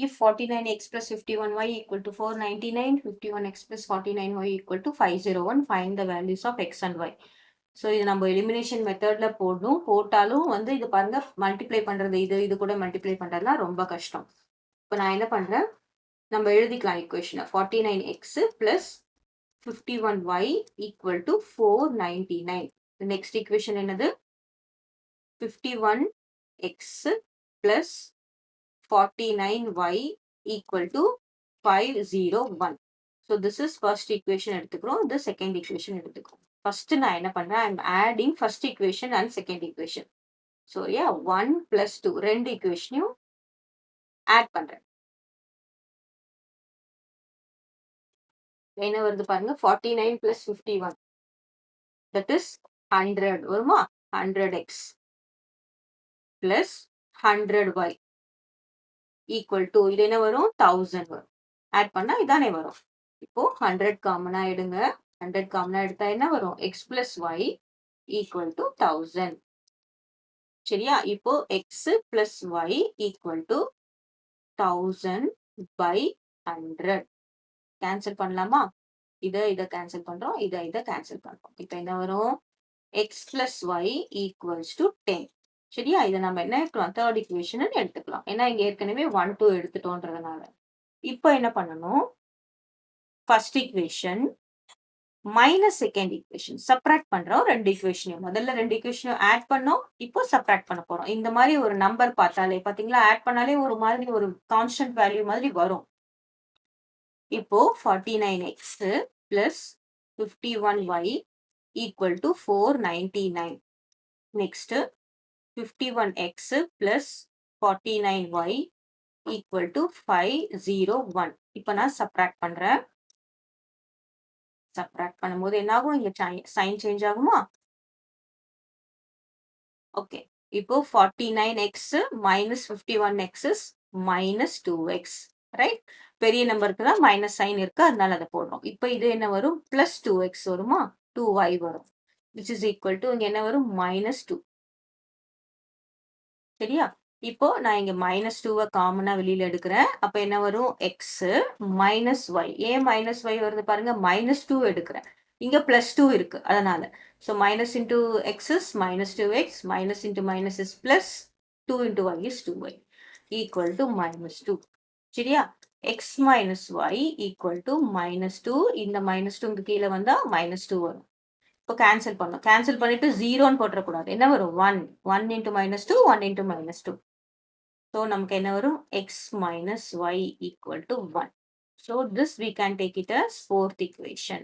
If 49x plus 51y equal to 499, 51x plus 49y equal to 501, find the values of x and y. So இது நம்ம elimination மெத்தட்ல போடணும். போட்டாலும் வந்து இது பாருங்க மல்டிப்ளை பண்றது இது கூட மல்டிப்ளை பண்றதுலாம் ரொம்ப கஷ்டம். இப்போ நான் என்ன பண்றேன், நம்ம எழுதிக்கலாம் ஈக்குவேஷனை. 49x plus 51y equal to 499. Next equation என்னது, 51x plus 49y equal to 501. So this is first equation எடுத்துக்கிறோம். இது second equation எடுத்துக்கிறோம். First நான் என்ன பண்றேன், I'm adding first equation and second equation. So yeah, 1 plus 2 ரெண்டு equationயும் add பண்றேன். என்ன வருது பாருங்க, 49 plus 51. That is 100 வருமா, 100x plus 100y equal to இது என்ன வரும், 1000 வரும். ஆட் பண்ணா இதானே வரும். இப்போ 100 காமனா எடுங்க. 100 காமனா எடுத்தா என்ன வரும், x plus y equal to 1000. சரியா? இப்போ x plus y equal to 1000 by 100. Cancel பண்ணலாமா? இதை கேன்சல் பண்றோம், இதை கேன்சல் பண்றோம். இப்போ என்ன வரும், x plus y equals to 10. சரியா? இதை நம்ம என்ன எடுக்கலாம், தேர்ட் ஈக்குவேஷன் எடுத்துக்கலாம். ஏன்னா இங்க ஏற்கனவே 1 2 எடுத்துட்டோன்றதுனால. இப்போ என்ன பண்ணணும், first equation minus second equation subtract பண்றோம். ரெண்டு ஈக்குவேஷனையும் முதல்ல ரெண்டு ஈக்குவேஷனையும் ஆட் பண்ணோம், இப்போ சப்ராக்ட் பண்ண போறோம். இந்த மாதிரி ஒரு நம்பர் பார்த்தாலே பாத்தீங்களா, ஆட் பண்ணாலே ஒரு மாதிரி ஒரு கான்ஸ்டன்ட் வேல்யூ மாதிரி வரும். இப்போ 49x plus 51y equal to 499. Next 51x plus 49y equal to 501. இப்போ நான் சப்ராக்ட் பண்றேன். சப்ராக்ட் பண்ணும்போது என்ன ஆகும், இங்க சைன் சேஞ்ச் ஆகுமா? ஓகே, இப்போ 49x minus 51x is minus 2x, right? பெரிய நம்பருக்கு தான் மைனஸ் சைன் இருக்கு, அதனால அதை போடுறோம். இப்போ இது என்ன வரும், பிளஸ் 2x வருமா, 2y வரும், which is equal to இங்க என்ன வரும், minus 2. சரியா? இப்போ நான் இங்க மைனஸ் 2வை காமனா வெளியில எடுக்கிறேன். அப்ப என்ன வரும், எக்ஸ் மைனஸ் ஒய். ஏன் மைனஸ் ஒய் வருது பாருங்க, மைனஸ் 2 எடுக்கிறேன், இங்க பிளஸ் 2 இருக்கு அதனால. So minus into X is minus 2x, minus into minus is plus, 2 into Y is 2y equal to minus 2. சரியா? X minus Y equal to minus 2. இந்த minus 2 இங்க கீழே வந்தா மைனஸ் 2 வரும். இப்போ கேன்சல் பண்ணோம், கேன்சல் பண்ணிட்டு ஜீரோன்னு போட்டுறக்கூடாது. என்ன வரும், 1 1 into minus 2, 1 into minus 2. So நமக்கு என்ன வரும், X minus Y equal to 1. So this we can take it as fourth equation.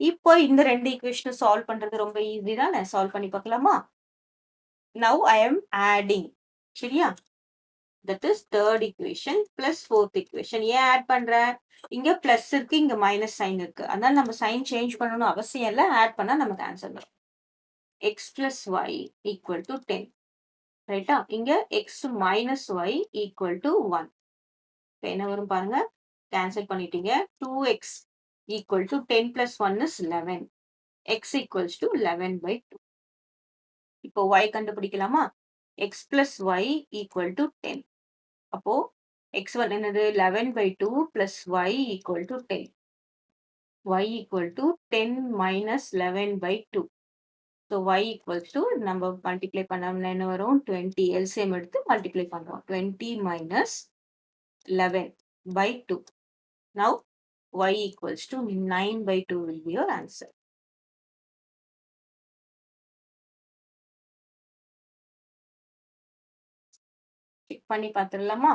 இப்போ இந்த ரெண்டு ஈக்குவேஷனை சால்வ் பண்றது ரொம்ப ஈஸி தானே, சால்வ் பண்ணி பார்க்கலாமா? Now I am adding. சரியா? That is third equation plus fourth equation. ஏன் ஆட் பண்றேன், இங்க பிளஸ் இருக்கு, இங்க மைனஸ் சைன் இருக்கு, அதனால நம்ம சைன் சேஞ்ச் பண்ணணும் அவசியம் இல்லை, ஆட் பண்ணா நமக்கு ஆன்சர் வரும். X plus Y equal to 10. ரைட்டா? இங்க X minus Y equal to 1. இப்போ என்ன வரும் பாருங்க, கேன்சல் பண்ணிட்டீங்க. 2x equal to 10 plus 1 is 11. x equals to 11 by 2. இப்போ y கண்டுபிடிக்கலாமா? x plus y equal to 10. அப்போ x1 என்னது, 11 by 2 plus y equal to 10. y equal to 10 minus 11 by 2. So y equals to, நம்ம multiply பண்ணோம்னா என்ன வரும், 20. LCM எடுத்து multiply பண்றோம். 20 minus 11 by 2. Now y equals to 9 by 2 will be your answer. Check பண்ணி பார்த்துடலாமா?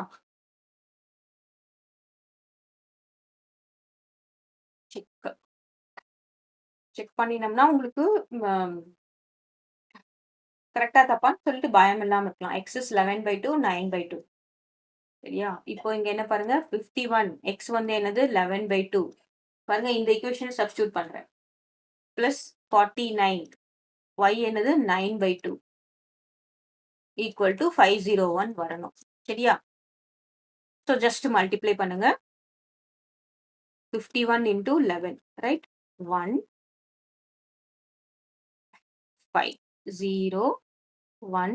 செக் பண்ணினோம்னா உங்களுக்கு கரெக்டா தப்பான்னு சொல்லிட்டு பயம் இல்லாம இருக்கலாம். x is 11 by 2, 9 by 2. சரியா? இப்போ இங்க என்ன பாருங்க, 51 x வந்து என்னது, 11 by 2. பாருங்க இந்த ஈக்குவேஷனை சப்ஸ்டியூட் பண்றேன். பிளஸ் 49 y என்னது, 9 by 2 ஈக்குவல் டு 501 வரணும். சரியா? ஸோ ஜஸ்ட் மல்டிப்ளை பண்ணுங்க. 51 into 11, right? 1 5 0 1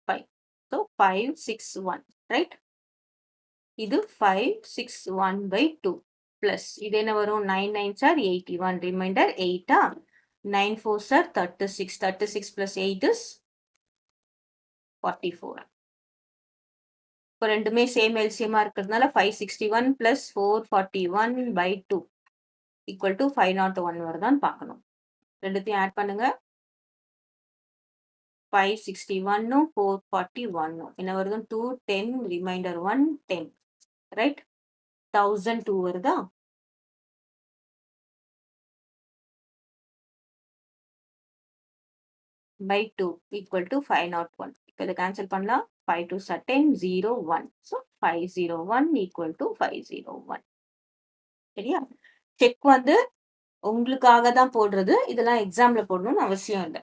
5. So 5 6 1, right? இது 561/2 பிளஸ் இது என்ன வரும் 9 9s are 81 reminder 8 9 4s are 36 36 plus 8 is 44 இப்போ ரெண்டுமே சேம் எல்சியமா இருக்கிறதுனால 561 plus 441/2 equal to 501 வருதான்னு பார்க்கணும். ரெண்டுத்தையும் ஆட் பண்ணுங்க. 561 441 என்ன வருது 2 10 ரிமைண்டர் 1 10 ரைட் 1002 வருதா by 2 equal to 501. இப்போ இதை கேன்சல் பண்ணலாம் 5 2 are 10 0 1 so 501 equal to 501. சரியா செக் வந்து உங்களுக்காக தான் போடுறது இதெல்லாம் எக்ஸாம்ல போடணும்னு அவசியம் இல்லை.